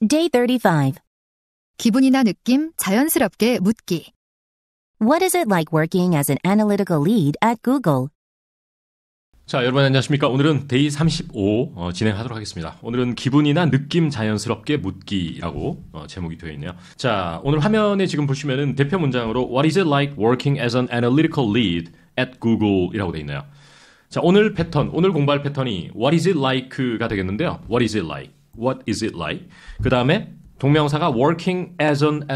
Day 35. 기분이나 느낌 자연스럽게 묻기. What is it like working as an analytical lead at Google? 자, 여러분 안녕하십니까? 오늘은 데이 35 진행하도록 하겠습니다. 오늘은 기분이나 느낌 자연스럽게 묻기라고 제목이 되어 있네요. 자, 오늘 화면에 지금 보시면은 대표 문장으로 What is it like working as an analytical lead at Google 이라고 되어 있네요. 자, 오늘 공부할 패턴이 What is it like가 되겠는데요. What is it like? What is it like? 그 다음에 동명사가 working as an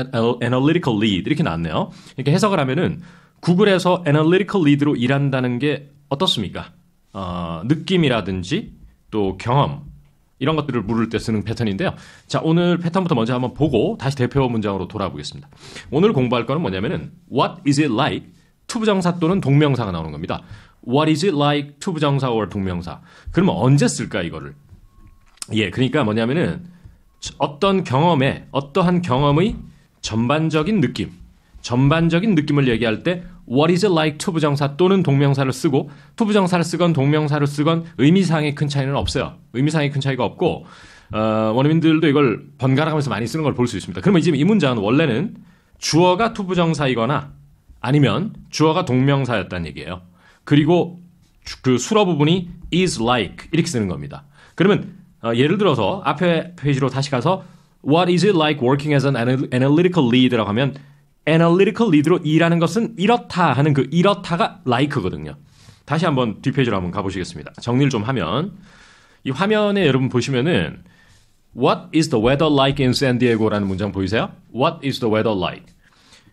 analytical lead 이렇게 나왔네요. 이렇게 해석을 하면은 구글에서 analytical lead로 일한다는 게 어떻습니까? 느낌이라든지 또 경험 이런 것들을 물을 때 쓰는 패턴인데요. 자, 오늘 패턴부터 먼저 한번 보고 다시 대표 문장으로 돌아보겠습니다. 오늘 공부할 거는 뭐냐면은 What is it like? 투부정사 또는 동명사가 나오는 겁니다. What is it like? 투부정사 or 동명사. 그러면 언제 쓸까 이거를? 예, 그러니까 뭐냐면은 어떠한 경험의 전반적인 느낌을 얘기할 때 What is it like 투부정사 또는 동명사를 쓰고 투부정사를 쓰건 동명사를 쓰건 의미상의 큰 차이는 없어요. 의미상의 큰 차이가 없고 원어민들도 이걸 번갈아가면서 많이 쓰는 걸 볼 수 있습니다. 그러면 이제 이 문장은 원래는 주어가 투부정사이거나 아니면 주어가 동명사였다는 얘기예요. 그리고 그 수로 부분이 is like 이렇게 쓰는 겁니다. 그러면 예를 들어서 앞에 페이지로 다시 가서 What is it like working as an analytical lead라고 하면 analytical lead로 일하는 것은 이렇다 하는 그 이렇다가 like거든요. 다시 한번 뒷페이지로 한번 가보시겠습니다. 정리를 좀 하면 이 화면에 여러분 보시면은 What is the weather like in San Diego라는 문장 보이세요? What is the weather like?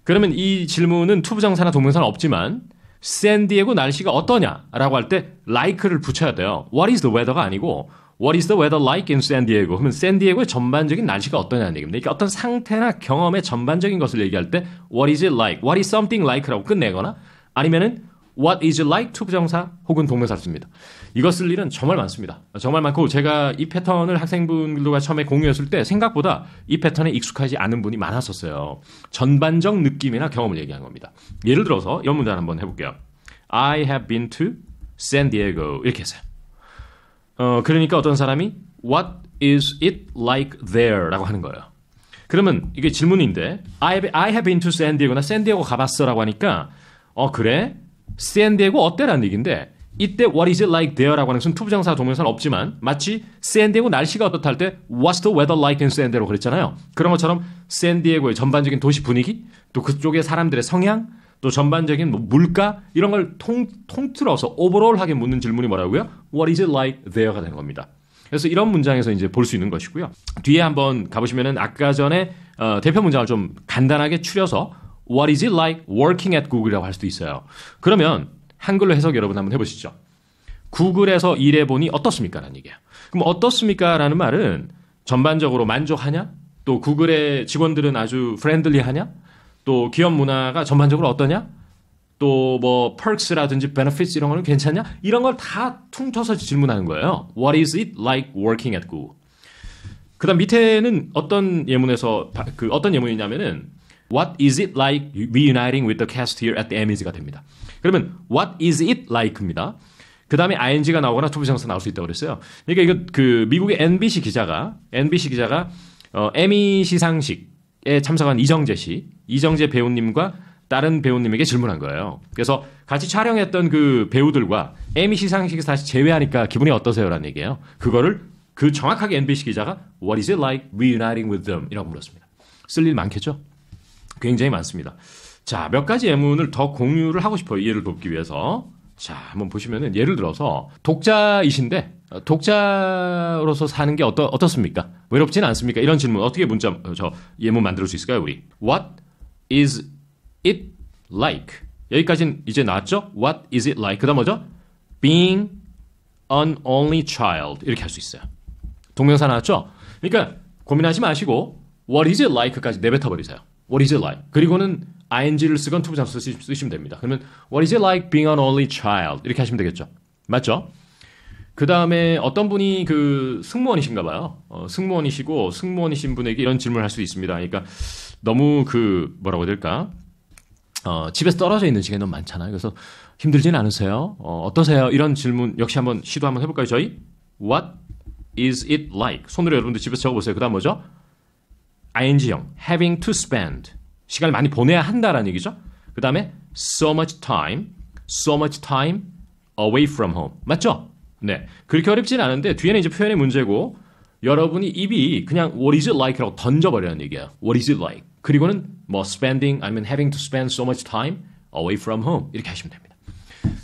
그러면 이 질문은 투부정사나 동명사는 없지만 샌디에고 날씨가 어떠냐라고 할 때 like를 붙여야 돼요. What is the weather가 아니고 What is the weather like in San Diego? 그러면 샌디에고의 전반적인 날씨가 어떠냐는 얘기입니다. 그러니까 어떤 상태나 경험의 전반적인 것을 얘기할 때 What is it like? What is something like라고 끝내거나 아니면은 What is it like? 투부정사 혹은 동명사를 씁니다. 이거 쓸 일은 정말 많습니다. 정말 많고 제가 이 패턴을 학생분들과 처음에 공유했을 때 생각보다 이 패턴에 익숙하지 않은 분이 많았었어요. 전반적 느낌이나 경험을 얘기한 겁니다. 예를 들어서 이런 문장 한번 해볼게요. I have been to San Diego 이렇게 했어요. 그러니까 어떤 사람이 What is it like there? 라고 하는 거예요. 그러면 이게 질문인데 I have been to San Diego나 샌디에고 가봤어 라고 하니까 그래? 샌디에고 어때라는 얘기인데 이때 What is it like there? 라고 하는 것은 투부정사 동명사는 없지만 마치 샌디에고 날씨가 어떻다 할 때 What's the weather like in San Diego 그랬잖아요. 그런 것처럼 샌디에고의 전반적인 도시 분위기 또 그쪽의 사람들의 성향 또 전반적인 물가 이런 걸 통틀어서 오버롤하게 묻는 질문이 뭐라고요? What is it like there가 되는 겁니다. 그래서 이런 문장에서 이제 볼 수 있는 것이고요. 뒤에 한번 가보시면은 아까 전에 대표 문장을 좀 간단하게 추려서 What is it like working at Google이라고 할 수도 있어요. 그러면 한글로 해석 여러분 한번 해보시죠. 구글에서 일해보니 어떻습니까? 라는 얘기예요. 그럼 어떻습니까? 라는 말은 전반적으로 만족하냐? 또 구글의 직원들은 아주 프렌들리하냐? 또 기업 문화가 전반적으로 어떠냐? 또 뭐 perks라든지 benefits 이런 거는 괜찮냐? 이런 걸 다 퉁쳐서 질문하는 거예요. What is it like working at Google? 그다음 밑에는 어떤 예문에서 어떤 예문이냐면은 What is it like reuniting with the cast here at the Emmys가 됩니다. 그러면 What is it like입니다. 그 다음에 ing가 나오거나 투부정사 나올 수 있다고 그랬어요. 그러니까 이거 그 미국의 NBC 기자가 에미 시상식에 참석한 이정재 배우님과 다른 배우님에게 질문한 거예요. 그래서 같이 촬영했던 그 배우들과 에미 시상식에서 다시 제외하니까 기분이 어떠세요라는 얘기예요. 그거를 정확하게 NBC 기자가 What is it like reuniting with them? 이라고 물었습니다. 쓸 일 많겠죠? 굉장히 많습니다. 자, 몇 가지 예문을 더 공유를 하고 싶어요. 이해를 돕기 위해서. 자, 한번 보시면은 예를 들어서 독자이신데 독자로서 사는 게 어떻습니까? 외롭지는 않습니까? 이런 질문 어떻게 예문 만들 수 있을까요, 우리? What is it like? 여기까지는 이제 나왔죠? What is it like? 그다음 뭐죠? Being an only child 이렇게 할 수 있어요. 동명사 나왔죠? 그러니까 고민하지 마시고 What is it like까지 내뱉어 버리세요. What is it like? 그리고는 ing를 쓰건 투부정사 쓰시면 됩니다. 그러면 What is it like being an only child? 이렇게 하시면 되겠죠. 맞죠? 그 다음에 어떤 분이 승무원이신가 봐요. 승무원이시고 승무원이신 분에게 이런 질문을 할 수 있습니다. 그러니까 너무 뭐라고 해야 될까? 집에서 떨어져 있는 시간이 너무 많잖아요. 그래서 힘들지는 않으세요? 어떠세요? 이런 질문 역시 시도 한번 해볼까요, 저희? What is it like? 손으로 여러분들 집에서 적어보세요. 그 다음 뭐죠? ing형 having to spend 시간을 많이 보내야 한다라는 얘기죠. 그 다음에 so much time away from home. 맞죠? 네. 그렇게 어렵진 않은데 뒤에는 이제 표현의 문제고 여러분이 입이 그냥 what is it like라고 던져버리라는 얘기예요. what is it like. 그리고는 뭐 spending 아니면 having to spend so much time away from home 이렇게 하시면 됩니다.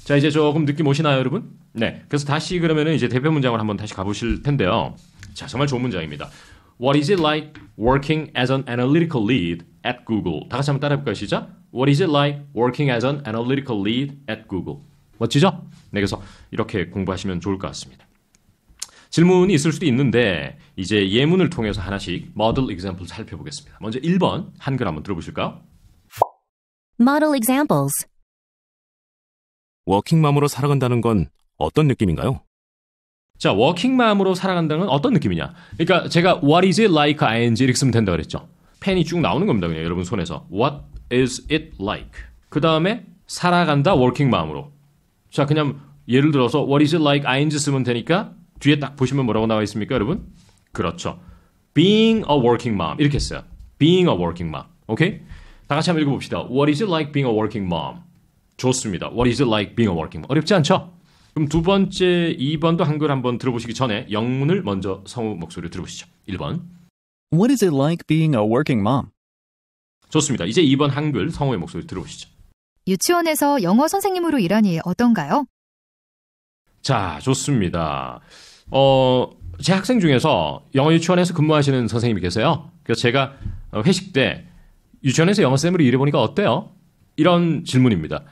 자, 이제 조금 느낌 오시나요, 여러분? 네. 그래서 다시 그러면은 이제 대표 문장을 한번 다시 가보실 텐데요. 자, 정말 좋은 문장입니다. What is it like working as an analytical lead at Google? 다 같이 한번 따라해볼까요? 시작. What is it like working as an analytical lead at Google? 멋지죠? 네, 그래서 이렇게 공부하시면 좋을 것 같습니다. 질문이 있을 수도 있는데 이제 예문을 통해서 하나씩 model example 살펴보겠습니다. 먼저 1번 한글 한번 들어보실까요? Model examples. 워킹맘으로 살아간다는 건 어떤 느낌인가요? 자, 워킹맘으로 살아간다는 건 어떤 느낌이냐? 그러니까 제가 what is it like ing 이렇게 쓰면 된다고 그랬죠. 펜이 쭉 나오는 겁니다. 그냥 여러분 손에서. What is it like? 그 다음에 살아간다 워킹맘으로. 자, 그냥 예를 들어서 what is it like ing 쓰면 되니까 뒤에 딱 보시면 뭐라고 나와 있습니까, 여러분? 그렇죠. being a working mom 이렇게 써요. being a working mom. 오케이? 다 같이 한번 읽어봅시다. What is it like being a working mom? 좋습니다. What is it like being a working mom? 어렵지 않죠? 그럼 두 번째 2번도 한글 한번 들어보시기 전에 영문을 먼저 성우 목소리로 들어보시죠. 1번. What is it like being a working mom? 좋습니다. 이제 2번 한글 성우의 목소리 들어보시죠. 유치원에서 영어 선생님으로 일하니 어떤가요? 자, 좋습니다. 제 학생 중에서 영어 유치원에서 근무하시는 선생님이 계세요. 그래서 제가 회식 때 유치원에서 영어 쌤으로 일해보니까 어때요? 이런 질문입니다.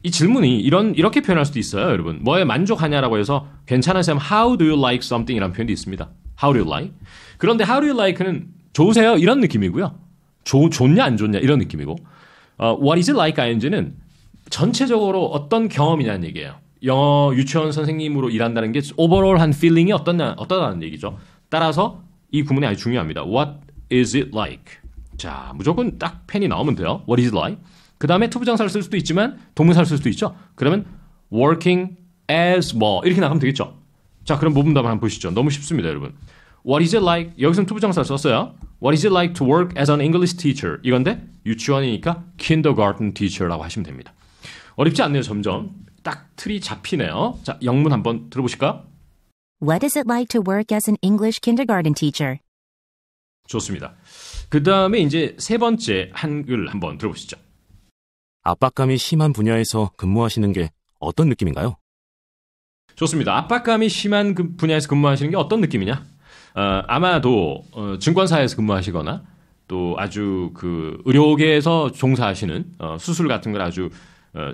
이 질문이 이렇게 표현할 수도 있어요, 여러분. 뭐에 만족하냐라고 해서 괜찮은 쌤, how do you like something? 이라는 표현도 있습니다. How do you like? 그런데 how do you like는 좋으세요? 이런 느낌이고요. 좋냐 안 좋냐 이런 느낌이고 what is it like ing는 전체적으로 어떤 경험이냐는 얘기예요. 영어 유치원 선생님으로 일한다는 게 오버롤한 필링이 어떠다는 얘기죠. 따라서 이 구문이 아주 중요합니다. What is it like? 자, 무조건 딱 펜이 나오면 돼요. What is it like? 그 다음에 투부정사를 쓸 수도 있지만 동명사를 쓸 수도 있죠. 그러면 working as 뭐 이렇게 나가면 되겠죠. 자, 그럼 모분답을 한번 보시죠. 너무 쉽습니다, 여러분. What is it like? 여기서는 투부정사를 썼어요. What is it like to work as an English teacher? 이건데 유치원이니까 kindergarten teacher라고 하시면 됩니다. 어렵지 않네요, 점점. 딱 틀이 잡히네요. 자, 영문 한번 들어보실까요? What is it like to work as an English kindergarten teacher? 좋습니다. 그 다음에 이제 세 번째 한글 한번 들어보시죠. 압박감이 심한 분야에서 근무하시는 게 어떤 느낌인가요? 좋습니다. 압박감이 심한 그 분야에서 근무하시는 게 어떤 느낌이냐? 아마도 증권사에서 근무하시거나 또 아주 그 의료계에서 종사하시는 수술 같은 걸 아주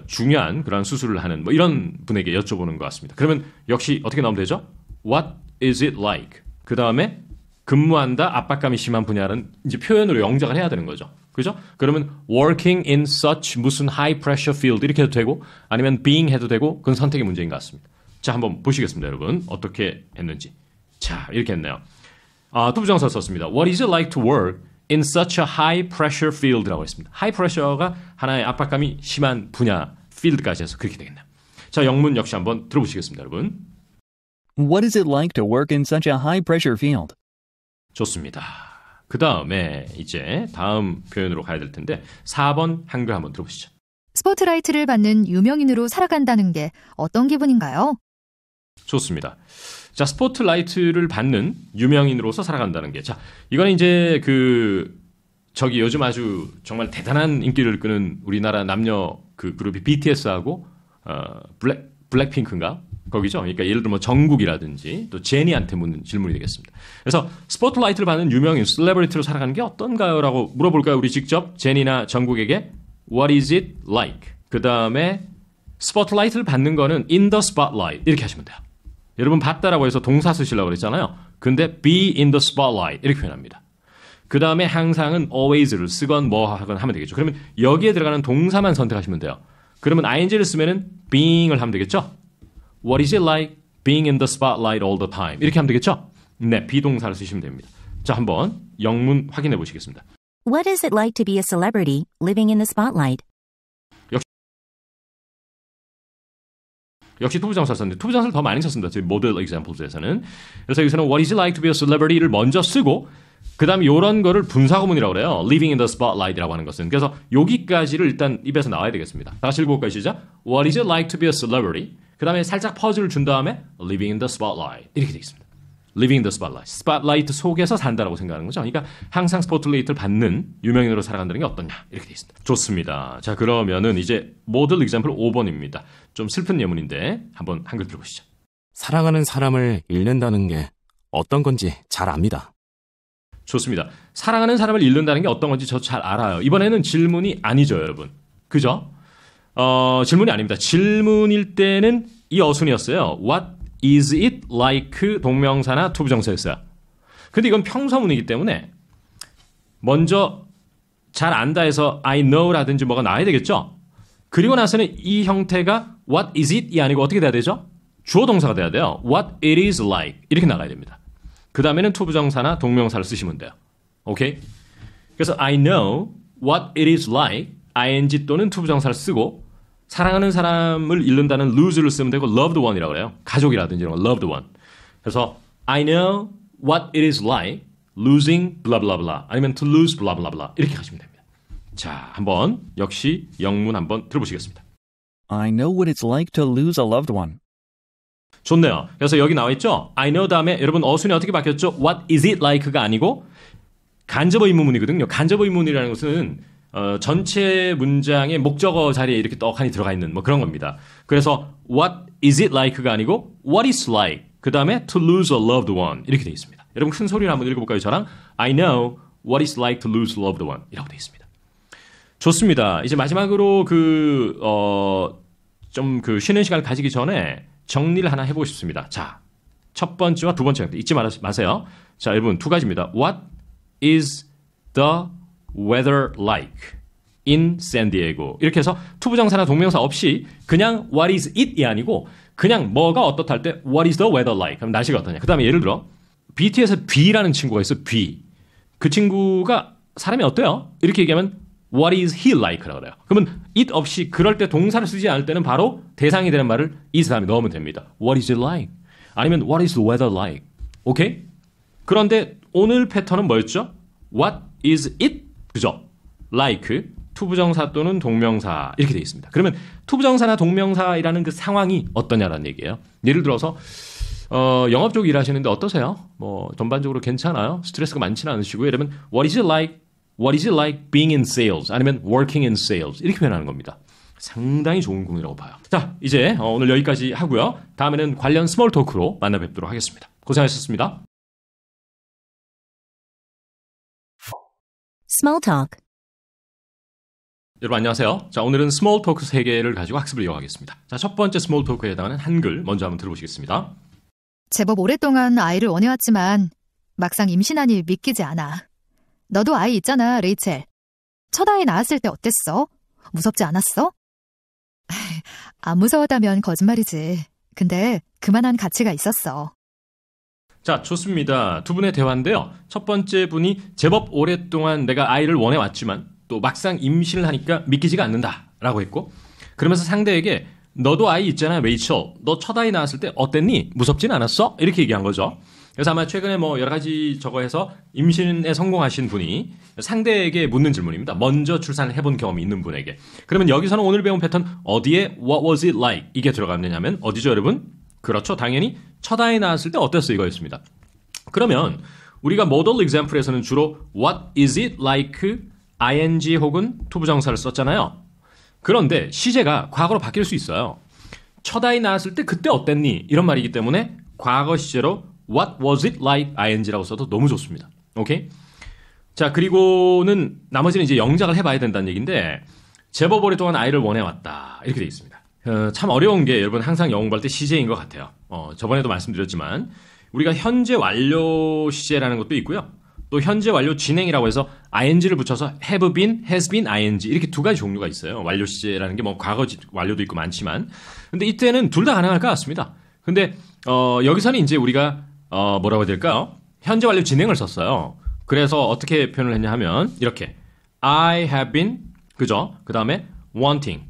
중요한 그런 수술을 하는 뭐 이런 분에게 여쭤보는 것 같습니다. 그러면 역시 어떻게 나오면 되죠? What is it like? 그 다음에 근무한다 압박감이 심한 분야는 이제 표현으로 영작을 해야 되는 거죠. 그죠? 그러면 working in such 무슨 high pressure field 이렇게 해도 되고 아니면 being 해도 되고 그건 선택의 문제인 것 같습니다. 자, 한번 보시겠습니다, 여러분. 어떻게 했는지. 자, 이렇게 했네요. 투부정사 썼습니다. What is it like to work in such a high pressure field라고 했습니다. high pressure가 하나의 압박감이 심한 분야 field까지 해서 그렇게 되겠네요. 자, 영문 역시 한번 들어보시겠습니다, 여러분. What is it like to work in such a high pressure field? 좋습니다. 그 다음에 이제 다음 표현으로 가야 될 텐데 4번 한글 한번 들어보시죠. 스포트라이트를 받는 유명인으로 살아간다는 게 어떤 기분인가요? 좋습니다. 자, 스포트라이트를 받는 유명인으로서 살아간다는 게. 자, 이거는 이제 요즘 아주 정말 대단한 인기를 끄는 우리나라 남녀 그 그룹이 BTS하고, 블랙핑크인가? 거기죠. 그러니까 예를 들면 정국이라든지 또 제니한테 묻는 질문이 되겠습니다. 그래서 스포트라이트를 받는 유명인, 셀레브리티로 살아가는 게 어떤가요? 라고 물어볼까요? 우리 직접 제니나 정국에게 What is it like? 그 다음에 스포트라이트를 받는 거는 in the spotlight 이렇게 하시면 돼요. 여러분 봤다라고 해서 동사 쓰시려고 그랬잖아요. 근데 be in the spotlight 이렇게 표현합니다. 그 다음에 항상은 always를 쓰건 뭐 하건 하면 되겠죠. 그러면 여기에 들어가는 동사만 선택하시면 돼요. 그러면 ing를 쓰면은 being을 하면 되겠죠. What is it like being in the spotlight all the time? 이렇게 하면 되겠죠? 네, 비동사를 쓰시면 됩니다. 자, 한번 영문 확인해 보시겠습니다. What is it like to be a celebrity living in the spotlight? 역시 투부정사 썼는데 투부정사를 더 많이 썼습니다. 저희 모델 examples에서는. 그래서 여기서는 What is it like to be a celebrity를 먼저 쓰고 그 다음에 요런 거를 분사구문이라고 그래요. living in the spotlight이라고 하는 것은. 그래서 여기까지를 일단 입에서 나와야 되겠습니다. 다 같이 읽어볼까요? 시작. What is it like to be a celebrity? 그 다음에 살짝 퍼즐을 준 다음에 living in the spotlight. 이렇게 되겠습니다. living in the spotlight. 스팟라이트 속에서 산다라고 생각하는 거죠. 그러니까 항상 스포트라이트를 받는 유명인으로 살아간다는 게 어떠냐. 이렇게 되어 있습니다. 좋습니다. 자, 그러면은 이제 모델 example 5번입니다. 좀 슬픈 예문인데 한번 한글 들어보시죠. 사랑하는 사람을 잃는다는 게 어떤 건지 잘 압니다. 좋습니다. 사랑하는 사람을 잃는다는 게 어떤 건지 저 잘 알아요. 이번에는 질문이 아니죠, 여러분. 그죠? 질문이 아닙니다. 질문일 때는 이 어순이었어요. What is it like 동명사나 투부정사였어요. 근데 이건 평서문이기 때문에 먼저 잘 안다 해서 I know라든지 뭐가 나와야 되겠죠? 그리고 나서는 이 형태가 What is it이 아니고 어떻게 돼야 되죠? 주어 동사가 돼야 돼요. What it is like 이렇게 나가야 됩니다. 그 다음에는 투부정사나 동명사를 쓰시면 돼요. 오케이? 그래서 I know what it is like ing 또는 투부정사를 쓰고 사랑하는 사람을 잃는다는 lose를 쓰면 되고 loved one이라고 그래요. 가족이라든지 이런 거 loved one. 그래서 I know what it is like losing blah blah blah 아니면 to lose blah blah blah 이렇게 하시면 됩니다. 자, 한번 역시 영문 한번 들어보시겠습니다. I know what it's like to lose a loved one. 좋네요. 그래서 여기 나와 있죠. I know 다음에 여러분 어순이 어떻게 바뀌었죠? What is it like가 아니고 간접 의문문이거든요. 간접 의문이라는 것은 전체 문장의 목적어 자리에 이렇게 떡하니 들어가 있는 뭐 그런 겁니다. 그래서 What is it like가 아니고 What is like 그 다음에 to lose a loved one 이렇게 되어 있습니다. 여러분 큰 소리로 한번 읽어볼까요? 저랑 I know what it's like to lose a loved one 이라고 되어 있습니다. 좋습니다. 이제 마지막으로 좀 쉬는 시간을 가지기 전에 정리를 하나 해보고 싶습니다. 자, 첫 번째와 두 번째 잊지 마세요. 자, 여러분 두 가지입니다. What is the weather like in San Diego? 이렇게 해서 투부정사나 동명사 없이 그냥 what is it이 아니고 그냥 뭐가 어떻다 때 what is the weather like? 그럼 날씨가 어떠냐? 그 다음에 예를 들어 BTS에서 B라는 친구가 있어. B. 그 친구가 사람이 어때요? 이렇게 얘기하면 What is he like라고 그래요. 그러면 it 없이 그럴 때 동사를 쓰지 않을 때는 바로 대상이 되는 말을 이 사람이 넣으면 됩니다. What is it like? 아니면 What is the weather like? 오케이? 그런데 오늘 패턴은 뭐였죠? What is it? 그죠? Like 투부정사 또는 동명사 이렇게 되어 있습니다. 그러면 투부정사나 동명사이라는 그 상황이 어떠냐라는 얘기예요. 예를 들어서 영업 쪽 일하시는데 어떠세요? 뭐 전반적으로 괜찮아요? 스트레스가 많지는 않으시고요. 여러분 What is it like? What is it like being in sales? 아니면 working in sales? 이렇게 표현하는 겁니다. 상당히 좋은 구문이라고 봐요. 자, 이제 오늘 여기까지 하고요. 다음에는 관련 스몰 토크로 만나 뵙도록 하겠습니다. 고생하셨습니다. Small talk. 여러분 안녕하세요. 자, 오늘은 스몰 토크 3개를 가지고 학습을 이어가겠습니다. 자, 첫 번째 스몰 토크에 해당하는 한글 먼저 한번 들어보시겠습니다. 제법 오랫동안 아이를 원해왔지만 막상 임신하니 믿기지 않아. 너도 아이 있잖아, 레이첼. 첫 아이 낳았을 때 어땠어? 무섭지 않았어? 안 무서웠다면 거짓말이지. 근데 그만한 가치가 있었어. 자, 좋습니다. 두 분의 대화인데요. 첫 번째 분이 제법 오랫동안 내가 아이를 원해왔지만 또 막상 임신을 하니까 믿기지가 않는다라고 했고 그러면서 상대에게 너도 아이 있잖아, 레이첼. 너 첫 아이 낳았을 때 어땠니? 무섭진 않았어? 이렇게 얘기한 거죠. 그래서 아마 최근에 뭐 여러 가지 저거 해서 임신에 성공하신 분이 상대에게 묻는 질문입니다. 먼저 출산을 해본 경험이 있는 분에게. 그러면 여기서는 오늘 배운 패턴 어디에 What was it like? 이게 들어가느냐면 어디죠, 여러분? 그렇죠. 당연히 첫 아이 낳았을 때 어땠어? 이거였습니다. 그러면 우리가 모델 example에서는 주로 What is it like? ing 혹은 투부정사를 썼잖아요. 그런데 시제가 과거로 바뀔 수 있어요. 첫 아이 낳았을 때 그때 어땠니? 이런 말이기 때문에 과거 시제로 What was it like? ing라고 써도 너무 좋습니다. 오케이? 자, 그리고는 나머지는 이제 영작을 해봐야 된다는 얘기인데 제법 오랫동안 아이를 원해왔다. 이렇게 돼 있습니다. 참 어려운 게 여러분 항상 영어 공부할 때 시제인 것 같아요. 저번에도 말씀드렸지만 우리가 현재 완료 시제라는 것도 있고요. 또 현재 완료 진행이라고 해서 ing를 붙여서 have been, has been, ing 이렇게 두 가지 종류가 있어요. 완료 시제라는 게 뭐 과거 완료도 있고 많지만 근데 이때는 둘 다 가능할 것 같습니다. 근데 여기서는 이제 우리가 뭐라고 해야 될까요? 현재 완료 진행을 썼어요. 그래서 어떻게 표현을 했냐 하면 이렇게 I have been 그죠? 그 다음에 wanting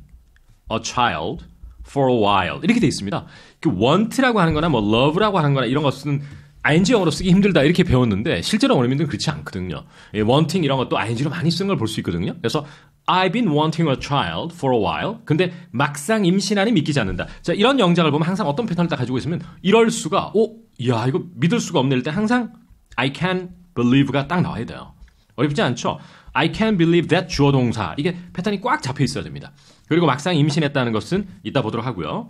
a child for a while 이렇게 돼 있습니다. 그 want라고 하는 거나 뭐 love라고 하는 거나 이런 것은 ing 영어로 쓰기 힘들다 이렇게 배웠는데 실제로 원어민들은 그렇지 않거든요. wanting 이런 것도 ing로 많이 쓰는 걸 볼 수 있거든요. 그래서 I've been wanting a child for a while. 근데 막상 임신하니 믿기지 않는다. 자, 이런 영작을 보면 항상 어떤 패턴을 딱 가지고 있으면 이럴 수가, 야, 이거 믿을 수가 없네. 이럴 때 항상 I can believe가 딱 나와야 돼요. 어렵지 않죠? I can believe that 주어 동사. 이게 패턴이 꽉 잡혀 있어야 됩니다. 그리고 막상 임신했다는 것은 이따 보도록 하고요.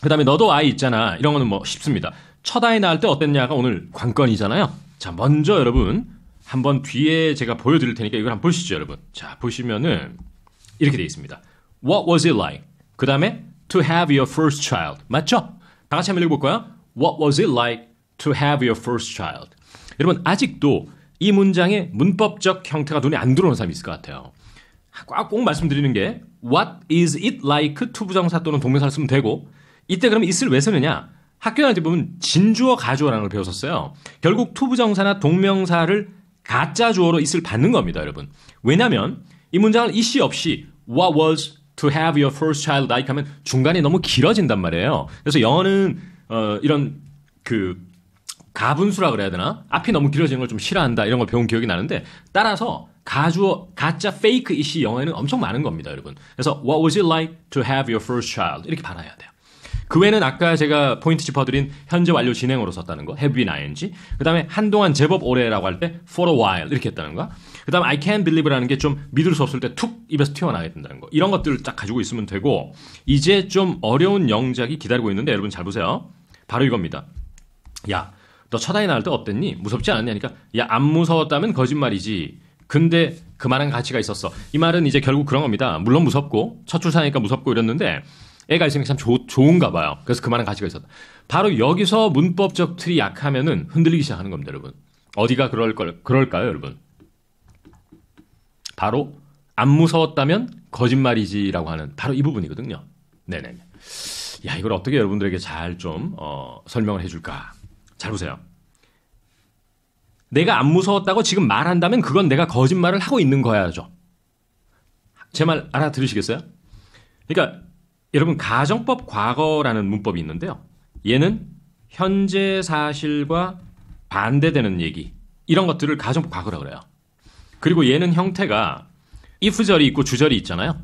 그 다음에 너도 아이 있잖아. 이런 거는 뭐 쉽습니다. 첫 아이 낳을 때 어땠냐가 오늘 관건이잖아요. 자, 먼저 여러분 한번 뒤에 제가 보여드릴 테니까 이걸 한번 보시죠, 여러분. 자, 보시면은 이렇게 되어 있습니다. What was it like? 그 다음에 to have your first child. 맞죠? 다 같이 한번 읽어볼까요? What was it like to have your first child? 여러분 아직도 이 문장의 문법적 형태가 눈에 안 들어오는 사람이 있을 것 같아요. 꼭 말씀드리는 게 What is it like? 투부정사 또는 동명사를 쓰면 되고 이때 그러면 it을 왜 쓰느냐? 학교 다닐 때 보면 진주어 가주어라는 걸 배웠었어요. 결국 투부정사나 동명사를 가짜 주어로 it을 받는 겁니다, 여러분. 왜냐하면 이 문장을 it이 없이 What was to have your first child like 하면 중간에 너무 길어진단 말이에요. 그래서 영어는 이런 그 가분수라 그래야 되나? 앞이 너무 길어지는 걸 좀 싫어한다 이런 걸 배운 기억이 나는데 따라서 가주어, 가짜 fake it이 영어에는 엄청 많은 겁니다, 여러분. 그래서 What was it like to have your first child? 이렇게 받아야 돼요. 그 외에는 아까 제가 포인트 짚어드린 현재 완료 진행으로 썼다는 거, have been ing. 그 다음에 한동안 제법 오래라고 할 때 for a while 이렇게 했다는 거. 그 다음에 I can't believe라는 게 좀 믿을 수 없을 때 툭 입에서 튀어나가야 된다는 거. 이런 것들을 딱 가지고 있으면 되고 이제 좀 어려운 영작이 기다리고 있는데 여러분 잘 보세요. 바로 이겁니다. 야, 너 첫 아이 낳을 때 어땠니? 무섭지 않았냐니까. 야, 안 무서웠다면 거짓말이지. 근데 그만한 가치가 있었어. 이 말은 이제 결국 그런 겁니다. 물론 무섭고 첫 출산이니까 무섭고 이랬는데 애가 있으니까 참 좋은가 봐요. 그래서 그만한 가치가 있었다. 바로 여기서 문법적 틀이 약하면은 흔들리기 시작하는 겁니다, 여러분. 어디가 그럴까요, 여러분? 바로 안 무서웠다면 거짓말이지라고 하는 바로 이 부분이거든요. 네네. 야, 이걸 어떻게 여러분들에게 잘 좀 설명을 해줄까? 잘 보세요. 내가 안 무서웠다고 지금 말한다면 그건 내가 거짓말을 하고 있는 거야죠. 제 말 알아들으시겠어요? 그러니까 여러분 가정법 과거라는 문법이 있는데요. 얘는 현재 사실과 반대되는 얘기 이런 것들을 가정법 과거라고 그래요. 그리고 얘는 형태가 if절이 있고 주절이 있잖아요.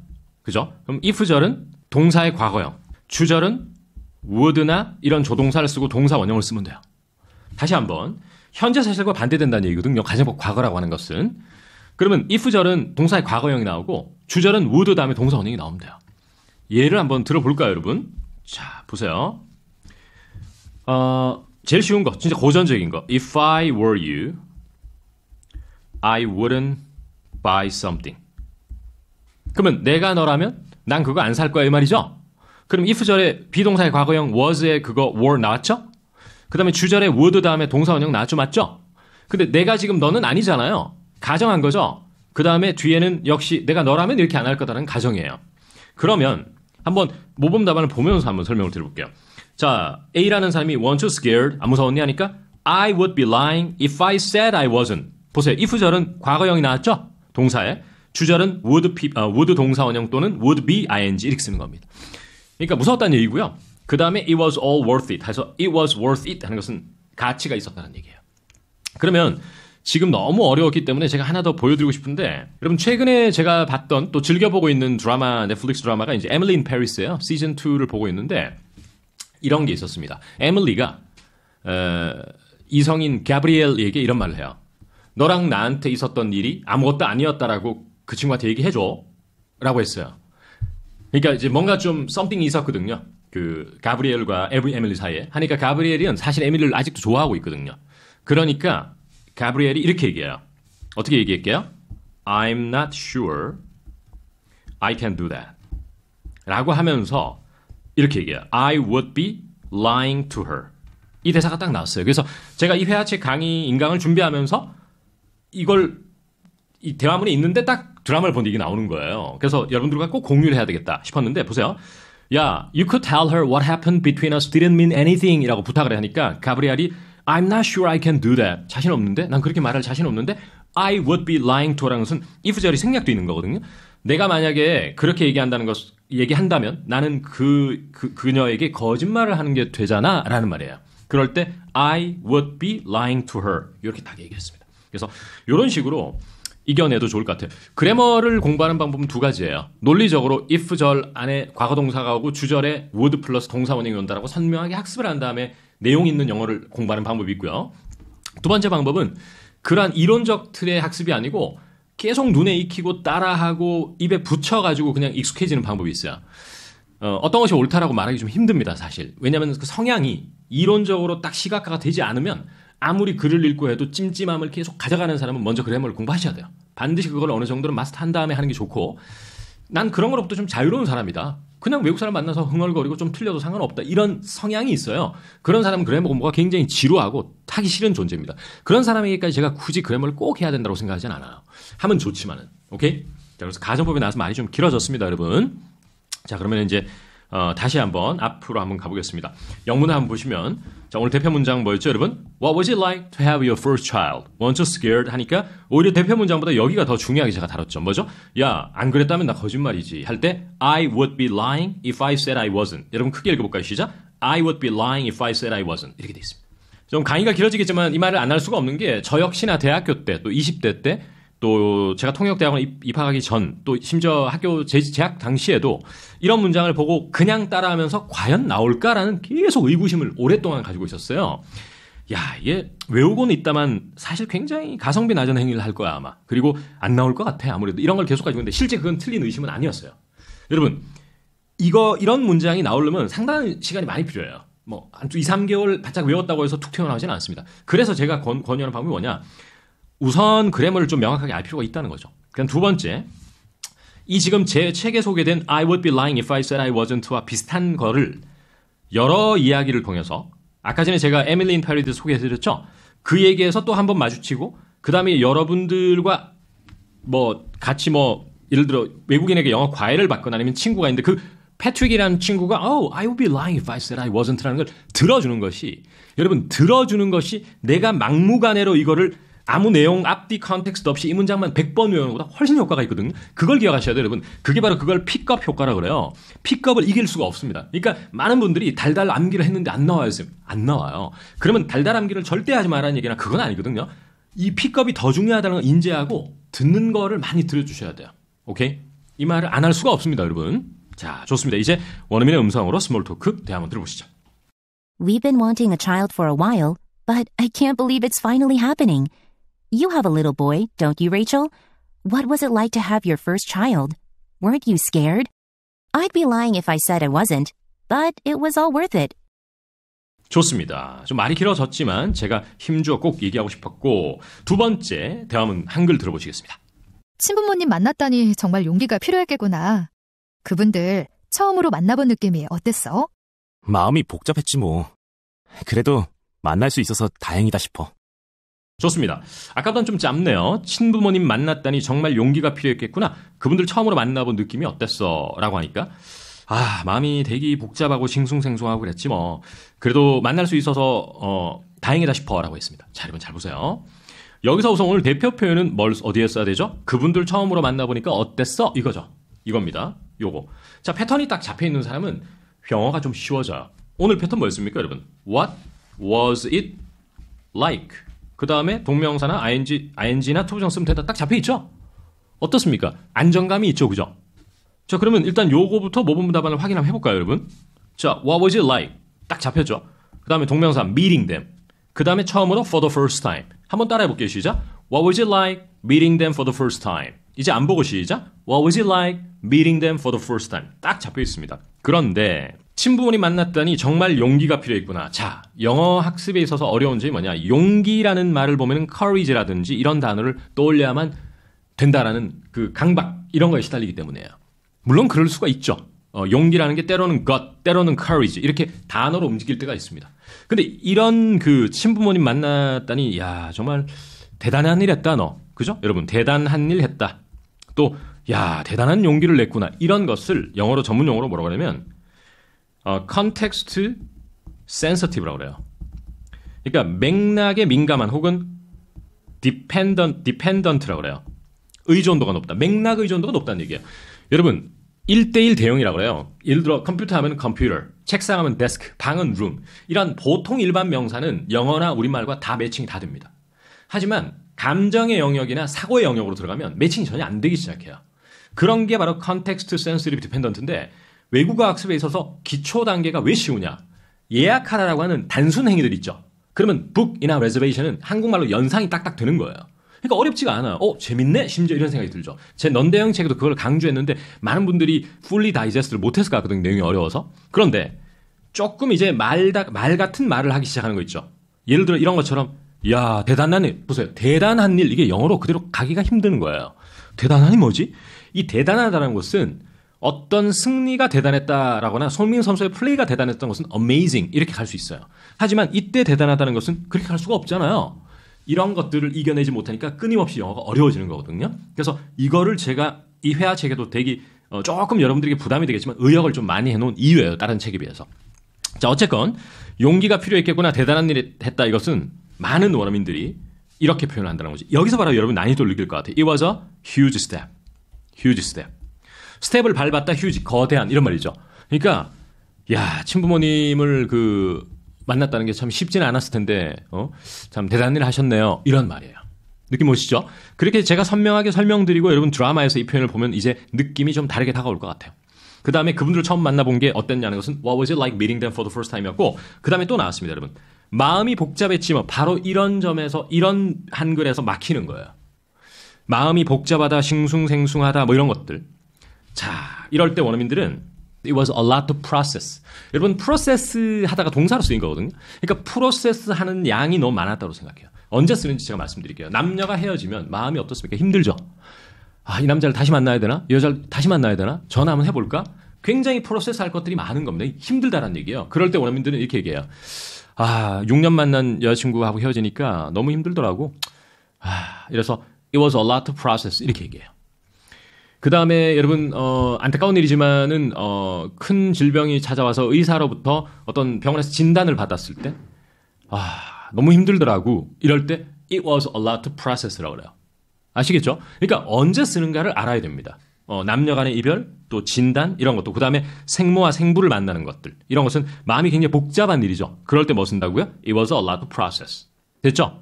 그죠? 그럼 if절은 동사의 과거형, 주절은 would나 이런 조동사를 쓰고 동사 원형을 쓰면 돼요. 다시 한번 현재 사실과 반대된다는 얘기거든요. 가정법 과거라고 하는 것은. 그러면 if절은 동사의 과거형이 나오고 주절은 would 다음에 동사 원형이 나오면 돼요. 예를 한번 들어볼까요, 여러분? 자, 보세요. 제일 쉬운 거, 진짜 고전적인 거. If I were you, I wouldn't buy something. 그러면 내가 너라면 난 그거 안 살 거야 이 말이죠? 그럼 if절에 비동사의 과거형 was에 그거 were 나왔죠? 그 다음에 주절에 would 다음에 동사 원형 나왔죠? 맞죠? 근데 내가 지금 너는 아니잖아요. 가정한 거죠? 그 다음에 뒤에는 역시 내가 너라면 이렇게 안 할 거다라는 가정이에요. 그러면 한번 모범 답안을 보면서 한번 설명을 드려볼게요. 자, A라는 사람이 weren't you scared? 안 무서웠니? 하니까 I would be lying if I said I wasn't. 보세요. if절은 과거형이 나왔죠? 동사에. 주절은 would 동사 원형 또는 would be ing 이렇게 쓰는 겁니다. 그러니까 무서웠다는 얘기고요. 그 다음에 it was all worth it 해서 it was worth it 하는 것은 가치가 있었다는 얘기예요. 그러면 지금 너무 어려웠기 때문에 제가 하나 더 보여드리고 싶은데 여러분 최근에 제가 봤던 또 즐겨보고 있는 드라마 넷플릭스 드라마가 이제 에밀리 인 페리스예요. 시즌 2를 보고 있는데 이런 게 있었습니다. 에밀리가 이성인 가브리엘에게 이런 말을 해요. 너랑 나한테 있었던 일이 아무것도 아니었다라고 그 친구한테 얘기해줘 라고 했어요. 그러니까 이제 뭔가 좀 something이 있었거든요. 그 가브리엘과 에밀리 사이에. 하니까 가브리엘은 사실 에밀리를 아직도 좋아하고 있거든요. 그러니까 가브리엘이 이렇게 얘기해요. 어떻게 얘기할게요? I'm not sure I can do that. 라고 하면서 이렇게 얘기해요. I would be lying to her. 이 대사가 딱 나왔어요. 그래서 제가 이 회화책 강의 인강을 준비하면서 이걸 이 대화문이 있는데 딱 드라마를 보는데 이게 나오는 거예요. 그래서 여러분들과 꼭 공유를 해야 되겠다 싶었는데 보세요. 야, you could tell her what happened between us didn't mean anything 이라고 부탁을 하니까 가브리엘이 I'm not sure I can do that. 자신 없는데? 난 그렇게 말할 자신 없는데? I would be lying to her라는 것은 if절이 생략도 있는 거거든요. 내가 만약에 그렇게 얘기한다면 나는 그녀에게 거짓말을 하는 게 되잖아 라는 말이에요. 그럴 때 I would be lying to her. 이렇게 딱 얘기했습니다. 그래서 이런 식으로 이겨내도 좋을 것 같아요. 그래머를 공부하는 방법은 두 가지예요. 논리적으로 if 절 안에 과거 동사가 오고 주절에 would 플러스 동사 원형이 온다라고 선명하게 학습을 한 다음에 내용 있는 영어를 공부하는 방법이 있고요. 두 번째 방법은 그러한 이론적 틀의 학습이 아니고 계속 눈에 익히고 따라하고 입에 붙여가지고 그냥 익숙해지는 방법이 있어요. 어떤 것이 옳다라고 말하기 좀 힘듭니다, 사실. 왜냐하면 그 성향이 이론적으로 딱 시각화가 되지 않으면 아무리 글을 읽고 해도 찜찜함을 계속 가져가는 사람은 먼저 그래머를 공부하셔야 돼요. 반드시 그걸 어느 정도는 마스터한 다음에 하는 게 좋고, 난 그런 거로부터 좀 자유로운 사람이다. 그냥 외국 사람 만나서 흥얼거리고 좀 틀려도 상관없다. 이런 성향이 있어요. 그런 사람은 그래머 공부가 굉장히 지루하고 하기 싫은 존재입니다. 그런 사람에게까지 제가 굳이 그래머를 꼭 해야 된다고 생각하진 않아요. 하면 좋지만은. 오케이? 자, 그래서 가정법에 나와서 말이 좀 길어졌습니다, 여러분. 자, 그러면 이제 다시 한번 앞으로 한번 가보겠습니다. 영문을 한번 보시면, 자, 오늘 대표 문장 뭐였죠, 여러분? What was it like to have your first child? Weren't you scared? 하니까 오히려 대표 문장보다 여기가 더 중요하게 제가 다뤘죠. 뭐죠? 야, 안 그랬다면 나 거짓말이지. 할 때 I would be lying if I said I wasn't. 여러분 크게 읽어볼까요? 시작. I would be lying if I said I wasn't. 이렇게 돼 있습니다. 좀 강의가 길어지겠지만 이 말을 안 할 수가 없는 게 저 역시나 대학교 때 또 20대 때 또 제가 통역대학원 입학하기 전 또 심지어 학교 재학 당시에도 이런 문장을 보고 그냥 따라하면서 과연 나올까라는 계속 의구심을 오랫동안 가지고 있었어요. 야, 얘 외우고는 있다만 사실 굉장히 가성비 낮은 행위를 할 거야 아마. 그리고 안 나올 것 같아 아무래도. 이런 걸 계속 가지고 있는데 실제 그건 틀린 의심은 아니었어요. 여러분 이런 문장이 나오려면 상당한 시간이 많이 필요해요. 뭐 한 2, 3개월 바짝 외웠다고 해서 툭 튀어나오지는 않습니다. 그래서 제가 권유하는 방법이 뭐냐. 우선 그래머를 좀 명확하게 알 필요가 있다는 거죠. 그럼 두 번째, 이 지금 제 책에 소개된 I would be lying if I said I wasn't와 비슷한 거를 여러 이야기를 통해서 아까 전에 제가 에밀리 인 파리드 소개해드렸죠. 그 얘기에서 또 한 번 마주치고 그 다음에 여러분들과 뭐 같이 뭐 예를 들어 외국인에게 영어 과외를 받거나 아니면 친구가 있는데 그 패트릭이라는 친구가 I would be lying if I said I wasn't라는 걸 들어주는 것이 여러분 들어주는 것이 내가 막무가내로 이거를 아무 내용 앞뒤 컨텍스트 없이 이 문장만 100번 외우는 것보다 훨씬 효과가 있거든요. 그걸 기억하셔야 돼요, 여러분. 그게 바로 그걸 픽업 효과라고 그래요. 픽업을 이길 수가 없습니다. 그러니까 많은 분들이 달달 암기를 했는데 안 나와요, 선생님. 안 나와요. 그러면 달달 암기를 절대 하지 말라는 얘기나 그건 아니거든요. 이 픽업이 더 중요하다는 걸 인지하고 듣는 거를 많이 들어주셔야 돼요. 오케이? 이 말을 안 할 수가 없습니다, 여러분. 자, 좋습니다. 이제 원어민의 음성으로 스몰 토크 대화 한번 들어보시죠. We've been wanting a child for a while, but I can't believe it's finally happening. You have a little boy, don't you, Rachel? What was it like to have your first child? Weren't you scared? I'd be lying if I said I wasn't, but it was all worth it. 좋습니다. 좀 말이 길어졌지만 제가 힘주어 꼭 얘기하고 싶었고 두 번째 대화문 한글 들어보시겠습니다. 친부모님 만났다니 정말 용기가 필요했겠구나. 그분들 처음으로 만나본 느낌이 어땠어? 마음이 복잡했지 뭐. 그래도 만날 수 있어서 다행이다 싶어. 좋습니다. 아까보다는 좀 짧네요. 친부모님 만났다니 정말 용기가 필요했겠구나. 그분들 처음으로 만나본 느낌이 어땠어? 라고 하니까 마음이 되게 복잡하고 싱숭생숭하고 그랬지 뭐. 그래도 만날 수 있어서 다행이다 싶어 라고 했습니다. 자, 여러분 잘 보세요. 여기서 우선 오늘 대표 표현은 어디에 써야 되죠? 그분들 처음으로 만나보니까 어땠어? 이거죠. 이겁니다. 요거. 자, 패턴이 딱 잡혀있는 사람은 영어가 좀 쉬워져요. 오늘 패턴 뭐였습니까, 여러분? What was it like? 그 다음에 동명사나 ing나 투부정 쓰면 된다 딱 잡혀있죠? 어떻습니까? 안정감이 있죠, 그죠? 자, 그러면 일단 요거부터 모범 답안을 확인 한번 해볼까요, 여러분? 자, what was it like? 딱 잡혔죠? 그 다음에 동명사 meeting them. 그 다음에 처음으로 for the first time. 한번 따라해볼게요, 시작. What was it like meeting them for the first time? 이제 안 보고 시작. What was it like meeting them for the first time? 딱 잡혀있습니다. 그런데 친부모님 만났다니 정말 용기가 필요했구나. 자, 영어 학습에 있어서 어려운 점이 뭐냐. 용기라는 말을 보면 courage라든지 이런 단어를 떠올려야만 된다라는 그 강박 이런 거에 시달리기 때문이에요. 물론 그럴 수가 있죠. 용기라는 게 때로는 gut, 때로는 courage 이렇게 단어로 움직일 때가 있습니다. 근데 이런 그 친부모님 만났다니 야 정말 대단한 일 했다 너. 그죠? 여러분 대단한 일 했다. 또 야 대단한 용기를 냈구나. 이런 것을 영어로 전문 용어로 뭐라고 하냐면 context sensitive라고 그래요. 그러니까 맥락에 민감한 혹은 dependent라고 그래요. 의존도가 높다. 맥락 의존도가 높다는 얘기예요. 여러분 1대1 대응이라고 그래요. 예를 들어 컴퓨터 하면 컴퓨터, 책상 하면 desk, 방은 room. 이런 보통 일반 명사는 영어나 우리말과 다 매칭이 다 됩니다. 하지만 감정의 영역이나 사고의 영역으로 들어가면 매칭이 전혀 안 되기 시작해요. 그런 게 바로 context sensitive dependent인데 외국어 학습에 있어서 기초 단계가 왜 쉬우냐? 예약하라라고 하는 단순 행위들 있죠. 그러면 book이나 reservation은 한국말로 연상이 딱딱 되는 거예요. 그러니까 어렵지가 않아요. 재밌네? 심지어 이런 생각이 들죠. 제 넌대형 책에도 그걸 강조했는데 많은 분들이 fully digest를 못해서 갔거든요. 내용이 어려워서. 그런데 조금 이제 말 같은 말을 하기 시작하는 거 있죠. 예를 들어 이런 것처럼 야 대단한 일. 보세요. 대단한 일. 이게 영어로 그대로 가기가 힘든 거예요. 대단한이 뭐지? 이 대단하다는 것은 어떤 승리가 대단했다라거나 손흥민 선수의 플레이가 대단했던 것은 amazing 이렇게 갈 수 있어요. 하지만 이때 대단하다는 것은 그렇게 갈 수가 없잖아요. 이런 것들을 이겨내지 못하니까 끊임없이 영어가 어려워지는 거거든요. 그래서 이거를 제가 이 회화 책에도 되게 조금 여러분들에게 부담이 되겠지만 의역을 좀 많이 해놓은 이유예요. 다른 책에 비해서. 자, 어쨌건 용기가 필요했겠구나 대단한 일을 했다 이것은 많은 원어민들이 이렇게 표현을 한다는 거지. 여기서 바로 여러분 난이도를 느낄 것 같아요. It was a huge step. huge step. 스텝을 밟았다 huge 거대한 이런 말이죠. 그러니까 야 친부모님을 만났다는 게 참 쉽지는 않았을 텐데 참 대단한 일을 하셨네요. 이런 말이에요. 느낌 오시죠? 그렇게 제가 선명하게 설명드리고 여러분 드라마에서 이 표현을 보면 이제 느낌이 좀 다르게 다가올 것 같아요. 그 다음에 그분들을 처음 만나본 게 어땠냐는 것은 What was it like meeting them for the first time이었고 그 다음에 또 나왔습니다. 여러분. 마음이 복잡했지만 바로 이런 점에서 이런 한글에서 막히는 거예요. 마음이 복잡하다, 싱숭생숭하다 뭐 이런 것들. 자, 이럴 때 원어민들은 It was a lot to process. 여러분 프로세스 하다가 동사로 쓰인 거거든요. 그러니까 프로세스 하는 양이 너무 많았다고 생각해요. 언제 쓰는지 제가 말씀드릴게요. 남녀가 헤어지면 마음이 어떻습니까? 힘들죠. 이 남자를 다시 만나야 되나? 이 여자를 다시 만나야 되나? 전화 한번 해볼까? 굉장히 프로세스 할 것들이 많은 겁니다. 힘들다라는 얘기예요. 그럴 때 원어민들은 이렇게 얘기해요. 6년 만난 여자친구하고 헤어지니까 너무 힘들더라고. 이래서 It was a lot to process. 이렇게 얘기해요. 그 다음에 여러분 안타까운 일이지만은 큰 질병이 찾아와서 의사로부터 어떤 병원에서 진단을 받았을 때 너무 힘들더라고. 이럴 때 It was a lot to process라고 그래요. 아시겠죠? 그러니까 언제 쓰는가를 알아야 됩니다. 남녀 간의 이별, 또 진단 이런 것도 그 다음에 생모와 생부를 만나는 것들 이런 것은 마음이 굉장히 복잡한 일이죠. 그럴 때 뭐 쓴다고요? It was a lot to process. 됐죠?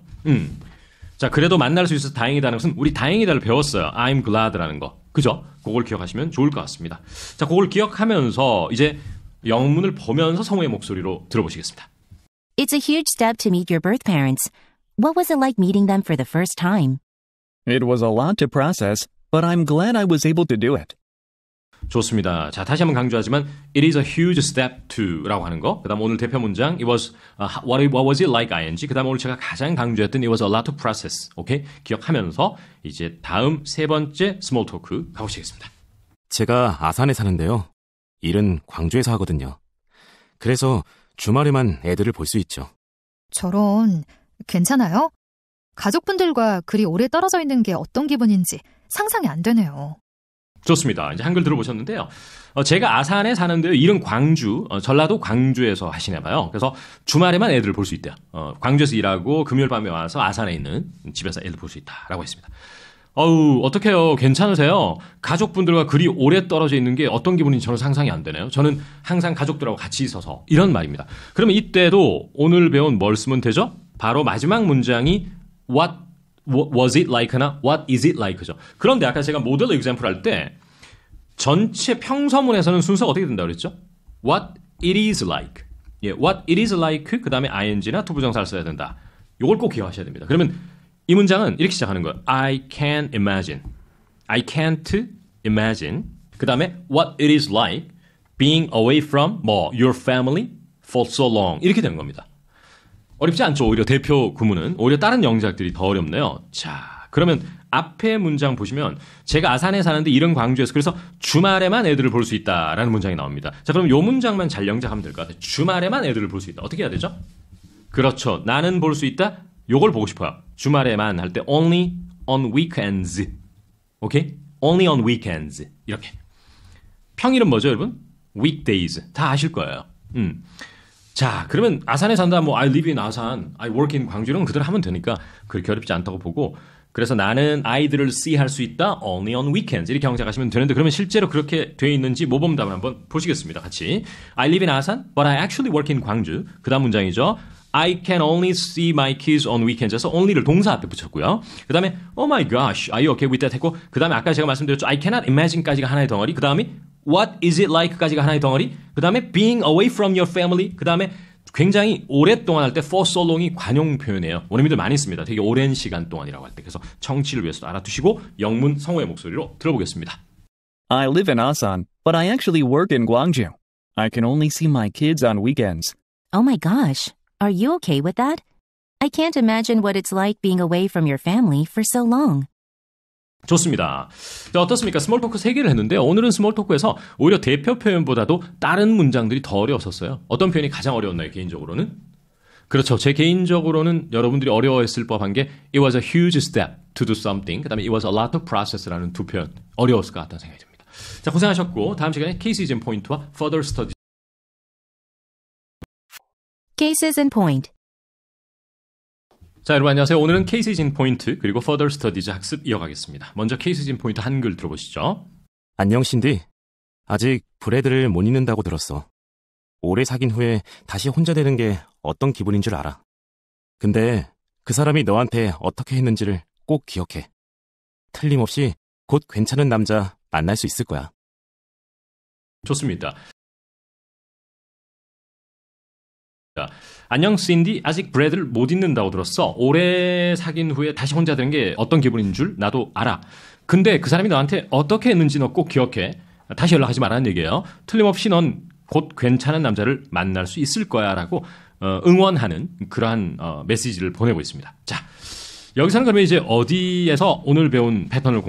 자, 그래도 만날 수 있어서 다행이다는 것은 우리 다행이다를 배웠어요. I'm glad라는 거. 그죠? 그걸 기억하시면 좋을 것 같습니다. 자, 그걸 기억하면서 이제 영문을 보면서 성우의 목소리로 들어보시겠습니다. It's a huge step to meet your birth parents. What was it like meeting them for the first time? It was a lot to process, but I'm glad I was able to do it. 좋습니다. 자, 다시 한번 강조하지만 It is a huge step to라고 하는 거. 그다음 오늘 대표 문장 It was what was it like ing. 그다음 오늘 제가 가장 강조했던 It was a lot to process. 오케이? 기억하면서 이제 다음 세 번째 스몰 토크 가보시겠습니다. 제가 아산에 사는데요. 일은 광주에서 하거든요. 그래서 주말에만 애들을 볼 수 있죠. 저런, 괜찮아요? 가족분들과 그리 오래 떨어져 있는 게 어떤 기분인지 상상이 안 되네요. 좋습니다. 이제 한글 들어보셨는데요. 제가 아산에 사는데요. 일은 광주, 전라도 광주에서 하시나 봐요. 그래서 주말에만 애들을 볼 수 있대요. 광주에서 일하고 금요일 밤에 와서 아산에 있는 집에서 애들 볼 수 있다라고 했습니다. 어떡해요? 괜찮으세요? 가족분들과 그리 오래 떨어져 있는 게 어떤 기분인지 저는 상상이 안 되네요. 저는 항상 가족들하고 같이 있어서 이런 말입니다. 그러면 이때도 오늘 배운 뭘 쓰면 되죠? 바로 마지막 문장이 What was it like나 what is it like죠. 그런데 아까 제가 모델 example 할 때 전체 평서문에서는 순서가 어떻게 된다고 그랬죠? What it is like. 예, what it is like 그 다음에 ing나 투부정사를 써야 된다. 이걸 꼭 기억하셔야 됩니다. 그러면 이 문장은 이렇게 시작하는 거예요. I can't imagine. I can't imagine. 그 다음에 what it is like being away from your family for so long. 이렇게 되는 겁니다. 어렵지 않죠. 오히려 대표 구문은. 오히려 다른 영작들이 더 어렵네요. 자, 그러면 앞에 문장 보시면 제가 아산에 사는데 일은 광주에서 그래서 주말에만 애들을 볼 수 있다라는 문장이 나옵니다. 자, 그럼 이 문장만 잘 영작하면 될 것 같아요. 주말에만 애들을 볼 수 있다. 어떻게 해야 되죠? 그렇죠. 나는 볼 수 있다. 요걸 보고 싶어요. 주말에만 할 때 only on weekends. 오케이? only on weekends. 이렇게. 평일은 뭐죠, 여러분? weekdays. 다 아실 거예요. 자, 그러면 아산에 산다, I live in 아산, I work in 광주 이런 건 그대로 하면 되니까 그렇게 어렵지 않다고 보고 그래서 나는 아이들을 see 할 수 있다. only on weekends. 이렇게 경작하시면 되는데 그러면 실제로 그렇게 돼 있는지 모범답을 한번 보시겠습니다. 같이. I live in Asan, but I actually work in 광주. 그 다음 문장이죠. I can only see my kids on weekends. 에서 only를 동사 앞에 붙였고요. 그 다음에 oh my gosh, are you okay with that? 했고 그 다음에 아까 제가 말씀드렸죠. I cannot imagine까지가 하나의 덩어리. 그 다음에 what is it like까지가 하나의 덩어리. 그 다음에 being away from your family. 그 다음에 굉장히 오랫동안 할 때 for so long이 관용 표현이에요. 원어민들 많이 씁니다. 되게 오랜 시간 동안이라고 할 때. 그래서 청취를 위해서도 알아두시고 영문 성우의 목소리로 들어보겠습니다. I live in Asan, but I actually work in Gwangju. I can only see my kids on weekends. Oh my gosh, are you okay with that? I can't imagine what it's like being away from your family for so long. 좋습니다. 자, 어떻습니까? 스몰 토크 3개를 했는데요. 오늘은 스몰 토크에서 오히려 대표 표현보다도 다른 문장들이 더 어려웠었어요. 어떤 표현이 가장 어려웠나요? 개인적으로는? 그렇죠. 제 개인적으로는 여러분들이 어려워했을 법한 게 It was a huge step to do something. 그 다음에 It was a lot of process라는 두 표현 어려웠을 것 같다는 생각이 듭니다. 자, 고생하셨고 다음 시간에 케이스 앤 포인트와 further study. Cases in point. 자, 여러분 안녕하세요. 오늘은 케이스 인 포인트 그리고 further studies 학습 이어가겠습니다. 먼저 케이스 인 포인트 한글 들어보시죠. 안녕, 신디. 아직 브래드를 못 잊는다고 들었어. 오래 사귄 후에 다시 혼자 되는 게 어떤 기분인 줄 알아. 근데 그 사람이 너한테 어떻게 했는지를 꼭 기억해. 틀림없이 곧 괜찮은 남자 만날 수 있을 거야. 좋습니다. 자, 안녕 신디, 아직 브래드를 못 잊는다고 들었어. 오래 사귄 후에 다시 혼자 되는 게 어떤 기분인 줄 나도 알아. 근데 그 사람이 너한테 어떻게 했는지 너 꼭 기억해. 다시 연락하지 말라는 얘기예요. 틀림없이 넌 곧 괜찮은 남자를 만날 수 있을 거야 라고 응원하는 그러한 메시지를 보내고 있습니다. 자, 여기서는 그러면 이제 어디에서 오늘 배운 패턴을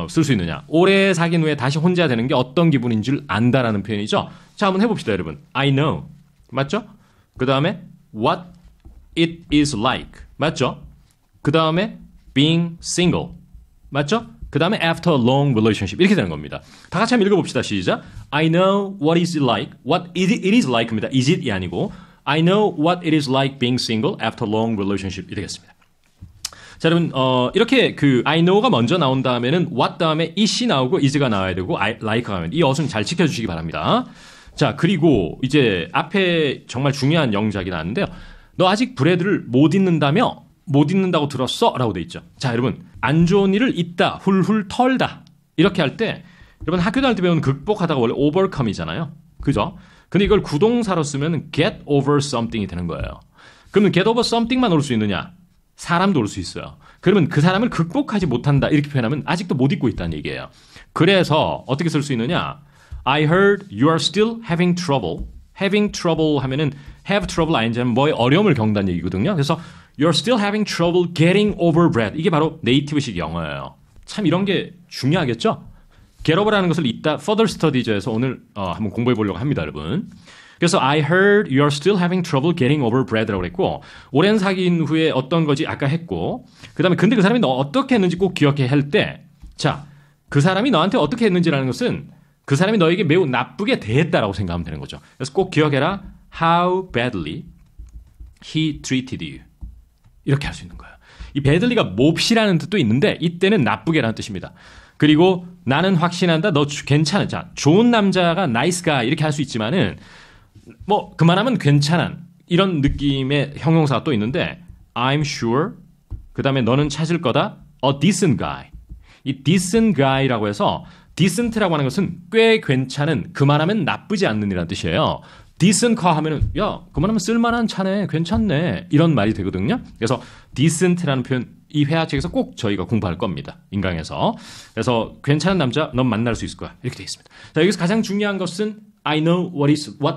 쓸 수 있느냐. 오래 사귄 후에 다시 혼자 되는 게 어떤 기분인 줄 안다라는 표현이죠. 자, 한번 해봅시다 여러분. I know. 맞죠? 그 다음에 what it is like. 맞죠? 그 다음에 being single. 맞죠? 그 다음에 after a long relationship. 이렇게 되는 겁니다. 다 같이 한번 읽어봅시다. 시작. I know what is it like. What it is like입니다. is it이 아니고 I know what it is like being single after a long relationship. 이 되겠습니다. 자, 여러분, 이렇게 그 I know가 먼저 나온 다음에는 what 다음에 it이 나오고 is가 나와야 되고 like가 나오면 이 어순 잘 지켜주시기 바랍니다. 자, 그리고 이제 앞에 정말 중요한 영작이 나왔는데요. 너 아직 브래드를 못 잊는다며? 못 잊는다고 들었어? 라고 돼 있죠. 자, 여러분, 안 좋은 일을 잊다, 훌훌 털다. 이렇게 할 때, 여러분 학교 다닐 때 배우는 극복하다가 원래 overcome이잖아요. 그죠? 근데 이걸 구동사로 쓰면 get over something이 되는 거예요. 그러면 get over something만 올 수 있느냐? 사람도 올 수 있어요. 그러면 그 사람을 극복하지 못한다. 이렇게 표현하면 아직도 못 잊고 있다는 얘기예요. 그래서 어떻게 쓸 수 있느냐? I heard you are still having trouble. having trouble 하면은 have trouble ing는 뭐에 어려움을 겪는다는 얘기거든요. 그래서 you're still having trouble getting over Brad. 이게 바로 네이티브식 영어예요. 참 이런 게 중요하겠죠? get over라는 것을 이따 further studies에서 오늘 한번 공부해 보려고 합니다, 여러분. 그래서 I heard you're still having trouble getting over Brad라고 그랬고 오랜 사귄 후에 어떤 거지 아까 했고 그다음에 근데 그 사람이 너 어떻게 했는지 꼭 기억해 할 때 자, 그 사람이 너한테 어떻게 했는지라는 것은 그 사람이 너에게 매우 나쁘게 대했다라고 생각하면 되는 거죠. 그래서 꼭 기억해라. How badly he treated you. 이렇게 할 수 있는 거예요. 이 badly가 몹시라는 뜻도 있는데 이때는 나쁘게라는 뜻입니다. 그리고 나는 확신한다. 너 괜찮은. 자, 좋은 남자가 nice guy 이렇게 할 수 있지만은 뭐 그만하면 괜찮은 이런 느낌의 형용사가 또 있는데 I'm sure 그 다음에 너는 찾을 거다. A decent guy. 이 decent guy라고 해서 decent라고 하는 것은 꽤 괜찮은 그만하면 나쁘지 않는 이라는 뜻이에요. decent car 하면은 야 그만하면 쓸만한 차네 괜찮네 이런 말이 되거든요. 그래서 decent라는 표현 이 회화책에서 꼭 저희가 공부할 겁니다. 인강에서. 그래서 괜찮은 남자 넌 만날 수 있을 거야. 이렇게 되어 있습니다. 자, 여기서 가장 중요한 것은 I know what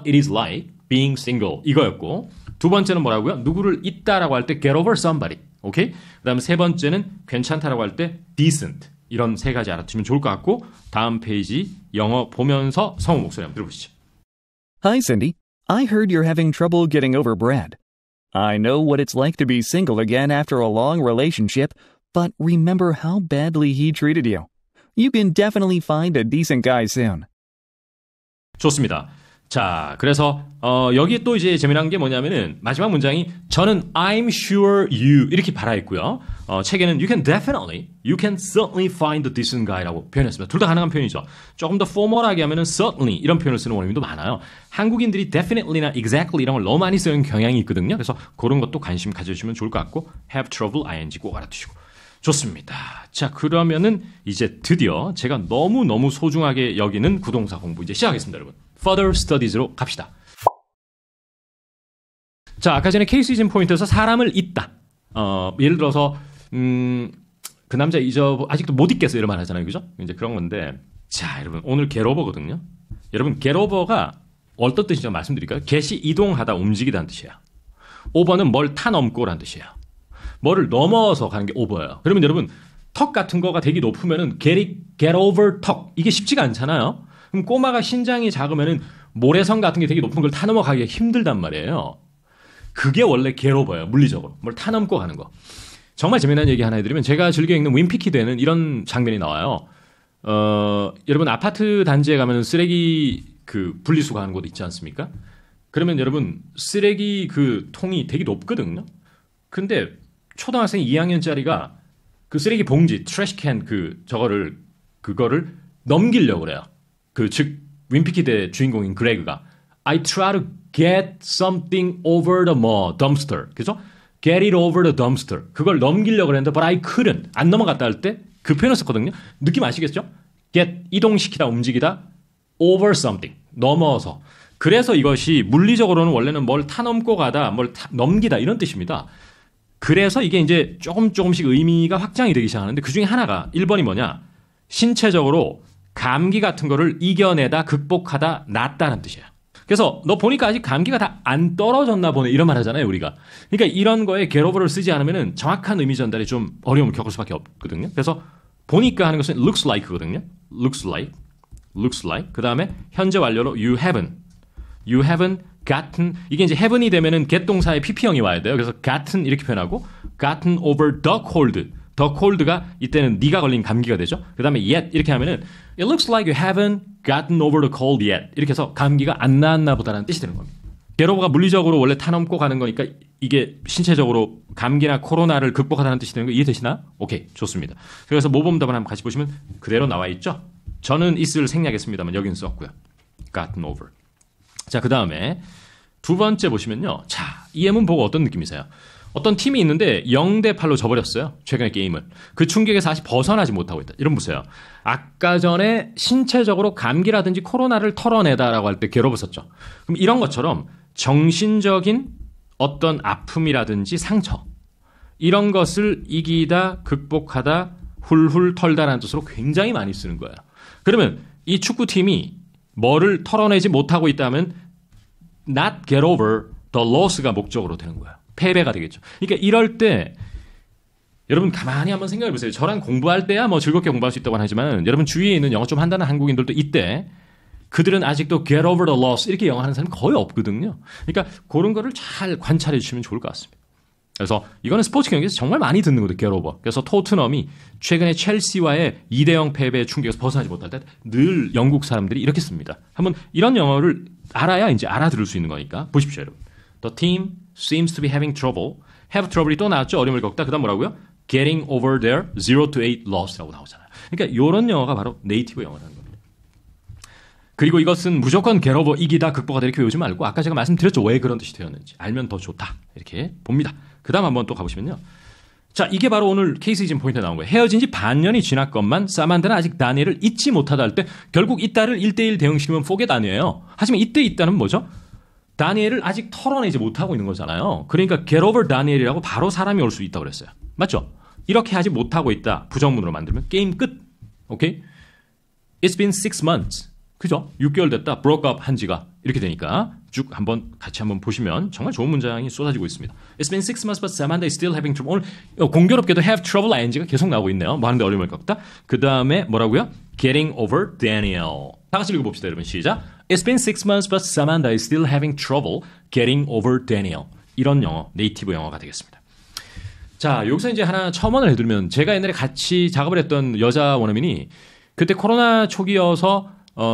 it is like being single 이거였고 두 번째는 뭐라고요? 누구를 잊다라고 할 때 get over somebody. 오케이? 그다음에 세 번째는 괜찮다라고 할 때 decent. 이런 세 가지 알아두시면 좋을 것 같고 다음 페이지 영어 보면서 성우 목소리 한번 들어보시죠. Hi, Cindy. I heard you're having trouble getting over Brad. I know what it's like to be single again after a long relationship, but remember how badly he treated you. You can definitely find a decent guy soon. 좋습니다. 자, 그래서 여기 또 이제 재미난 게 뭐냐면은 마지막 문장이 저는 I'm sure you 이렇게 발화했고요. 책에는 you can certainly find a decent guy라고 표현했습니다. 둘 다 가능한 표현이죠. 조금 더 포멀하게 하면은 certainly 이런 표현을 쓰는 원어민도 많아요. 한국인들이 definitely나 exactly 이런 걸 너무 많이 쓰는 경향이 있거든요. 그래서 그런 것도 관심 가져주시면 좋을 것 같고 have trouble ing 꼭 알아두시고 좋습니다. 자, 그러면은 이제 드디어 제가 너무너무 소중하게 여기는 구동사 공부 이제 시작하겠습니다, 여러분. Further studies로 갑시다. 자, 아까 전에 케이스 이진 포인트에서 사람을 잊다. 예를 들어서 그 남자 아직도 못 잊겠어 이런 말 하잖아요, 그죠? 이제 그런 건데, 자, 여러분 오늘 get over거든요. 여러분 get over가 어떤 뜻인지 좀 말씀드릴까요? get이 이동하다, 움직이다는 뜻이에요. over는 뭘 타넘고라는 뜻이에요. 뭐를 넘어서 가는 게 over예요. 그러면 여러분 턱 같은 거가 되게 높으면은 get over 턱 이게 쉽지가 않잖아요. 그럼 꼬마가 신장이 작으면은 모래성 같은 게 되게 높은 걸 타넘어가기가 힘들단 말이에요. 그게 원래 get over예요. 물리적으로 뭘 타넘고 가는 거. 정말 재미난 얘기 하나 해드리면 제가 즐겨 읽는 윈피키드에는 이런 장면이 나와요. 여러분 아파트 단지에 가면 쓰레기 그 분리수거 하는 곳 있지 않습니까? 그러면 여러분 쓰레기 그 통이 되게 높거든요. 근데 초등학생 2학년짜리가 그 쓰레기 봉지 트래시캔 그거를 넘기려고 그래요. 즉 윈피키드의 주인공인 그레그가 I try to get something over the dumpster. 그죠? Get it over the dumpster. 그걸 넘기려고 했는데 but I couldn't. 안 넘어갔다 할 때 그 표현을 썼거든요. 느낌 아시겠죠? get 이동시키다, 움직이다 over something. 넘어서. 그래서 이것이 물리적으로는 원래는 뭘 타넘고 가다, 뭘 넘기다 이런 뜻입니다. 그래서 이게 이제 조금씩 의미가 확장이 되기 시작하는데 그중에 하나가 1번이 뭐냐? 신체적으로 감기 같은 거를 이겨내다, 극복하다, 낫다는 뜻이에요. 그래서 너 보니까 아직 감기가 다 안 떨어졌나 보네 이런 말 하잖아요, 우리가. 그러니까 이런 거에 get over를 쓰지 않으면 정확한 의미 전달이 좀 어려움을 겪을 수밖에 없거든요. 그래서 보니까 하는 것은 looks like거든요. looks like. 그다음에 현재 완료로 you haven't gotten 이게 이제 haven이 되면은 get 동사에 pp형이 와야 돼요. 그래서 gotten 이렇게 표현하고 gotten over the cold. the cold가 이때는 네가 걸린 감기가 되죠. 그다음에 yet 이렇게 하면은 it looks like you haven't gotten over the cold yet. 이렇게 해서 감기가 안 나았나 보다라는 뜻이 되는 겁니다. get over가 물리적으로 원래 타넘고 가는 거니까 이게 신체적으로 감기나 코로나를 극복하다는 뜻이 되는 거 이해되시나? 오케이, 좋습니다. 그래서 모범답을 한번 같이 보시면 그대로 나와 있죠. 저는 is를 생략했습니다만 여기는 썼고요. gotten over. 자, 그 다음에 두 번째 보시면요. 자, 이 예문 보고 어떤 느낌이세요? 어떤 팀이 있는데 0대 8로 져버렸어요. 최근의 게임을. 그 충격에서 아직 벗어나지 못하고 있다. 이런 보세요. 아까 전에 신체적으로 감기라든지 코로나를 털어내다라고 할 때 괴롭을 썼죠. 그럼 이런 것처럼 정신적인 어떤 아픔이라든지 상처 이런 것을 이기다, 극복하다, 훌훌 털다라는 뜻으로 굉장히 많이 쓰는 거예요. 그러면 이 축구팀이 뭐를 털어내지 못하고 있다면 not get over the loss가 목적으로 되는 거예요. 패배가 되겠죠. 그러니까 이럴 때 여러분 가만히 한번 생각해 보세요. 저랑 공부할 때야 뭐 즐겁게 공부할 수 있다고 하지만 여러분 주위에 있는 영어 좀 한다는 한국인들도 이때 그들은 아직도 get over the loss 이렇게 영어 하는 사람이 거의 없거든요. 그러니까 그런 거를 잘 관찰해 주시면 좋을 것 같습니다. 그래서 이거는 스포츠 경기에서 정말 많이 듣는 거예요. get over. 그래서 토트넘이 최근에 첼시와의 2대0 패배의 충격에서 벗어나지 못할 때 늘 영국 사람들이 이렇게 씁니다. 한번 이런 영어를 알아야 이제 알아들을 수 있는 거니까 보십시오, 여러분. The team seems to be having trouble. have trouble이 또 나왔죠. 어려움을 겪다. 그 다음 뭐라고요? getting over their 0-8 loss라고 나오잖아요. 그러니까 이런 영어가 바로 네이티브 영어라는 겁니다. 그리고 이것은 무조건 get over, 이기다, 극복하다 이렇게 외우지 말고 아까 제가 말씀드렸죠. 왜 그런 뜻이 되었는지. 알면 더 좋다. 이렇게 봅니다. 그 다음 한번 또 가보시면요. 자, 이게 바로 오늘 케이스 이진 포인트에 나온 거예요. 헤어진 지 반년이 지났건만 사만다는 아직 다니엘을 잊지 못하다 할 때 결국 이 딸을 1대1 대응시키면 포겟 아니에요. 하지만 이때 있다는 뭐죠? 다니엘을 아직 털어내지 못하고 있는 거잖아요. 그러니까 get over 다니엘이라고 바로 사람이 올 수 있다고 그랬어요. 맞죠? 이렇게 하지 못하고 있다. 부정문으로 만들면 게임 끝. 오케이? It's been 6 months. 그죠? 6개월 됐다. broke up 한 지가. 이렇게 되니까 쭉 한번 같이 한번 보시면 정말 좋은 문장이 쏟아지고 있습니다. It's been 6 months but Samantha is still having trouble. 오늘 공교롭게도 have trouble ing가 계속 나오고 있네요. 뭐 하는데 어려움을 겪다. 그 다음에 뭐라고요? getting over Daniel. 다 같이 읽어봅시다, 여러분. 시작. It's been 6 months but Samantha is still having trouble getting over Daniel. 이런 영어, 네이티브 영어가 되겠습니다. 자, 여기서 이제 하나 첨언을 해드리면 제가 옛날에 같이 작업을 했던 여자 원어민이 그때 코로나 초기여서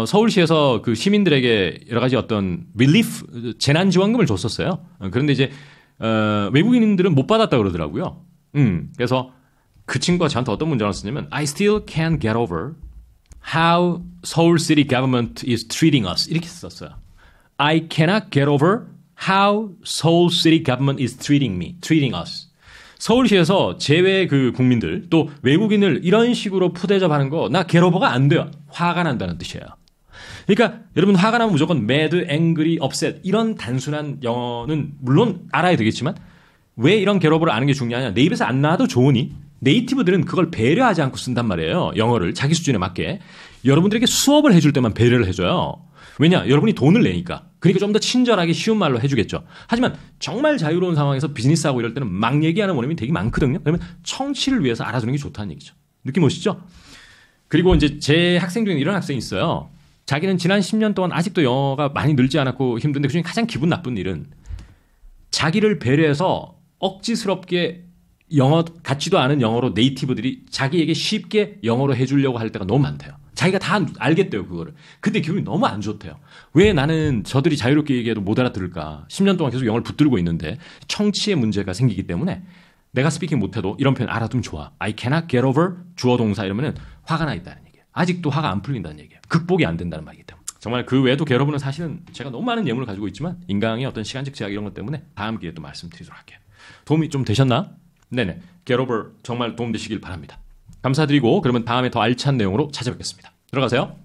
서울시에서 그 시민들에게 여러 가지 어떤 릴리프 재난지원금을 줬었어요. 그런데 이제 외국인들은 못 받았다 그러더라고요. 그래서 그 친구가 저한테 어떤 문장을 썼냐면 I still can't get over how Seoul City government is treating us 이렇게 썼어요. I cannot get over how Seoul City government is treating us. 서울시에서 제외 그 국민들 또 외국인을 이런 식으로 푸대접하는 거 나 get over가 안 돼요. 화가 난다는 뜻이에요. 그러니까 여러분 화가 나면 무조건 mad, angry, upset 이런 단순한 영어는 물론 알아야 되겠지만 왜 이런 get over를 아는 게 중요하냐. 내 입에서 안 나와도 좋으니 네이티브들은 그걸 배려하지 않고 쓴단 말이에요. 영어를 자기 수준에 맞게. 여러분들에게 수업을 해줄 때만 배려를 해줘요. 왜냐? 여러분이 돈을 내니까. 그러니까 좀 더 친절하게 쉬운 말로 해주겠죠. 하지만 정말 자유로운 상황에서 비즈니스하고 이럴 때는 막 얘기하는 원인이 되게 많거든요. 그러면 청취를 위해서 알아주는 게 좋다는 얘기죠. 느낌 오시죠? 그리고 이제 제 학생 중에 이런 학생이 있어요. 자기는 지난 10년 동안 아직도 영어가 많이 늘지 않았고 힘든데 그중에 가장 기분 나쁜 일은 자기를 배려해서 억지스럽게 영어 같지도 않은 영어로 네이티브들이 자기에게 쉽게 영어로 해주려고 할 때가 너무 많대요. 자기가 다 알겠대요 그거를. 근데 기분이 너무 안 좋대요. 왜 나는 저들이 자유롭게 얘기해도 못 알아들을까. 10년 동안 계속 영어를 붙들고 있는데 청취의 문제가 생기기 때문에 내가 스피킹 못해도 이런 표현 알아두면 좋아. I cannot get over 주어 동사 이러면은 화가 나 있다는 얘기예요. 아직도 화가 안 풀린다는 얘기예요. 극복이 안 된다는 말이기 때문에. 정말 그 외에도 get over는 사실은 제가 너무 많은 예문을 가지고 있지만 인강의 어떤 시간적 제약 이런 것 때문에 다음 기회에 또 말씀드리도록 할게요. 도움이 좀 되셨나? 네네. get over 정말 도움되시길 바랍니다. 감사드리고 그러면 다음에 더 알찬 내용으로 찾아뵙겠습니다. 들어가세요.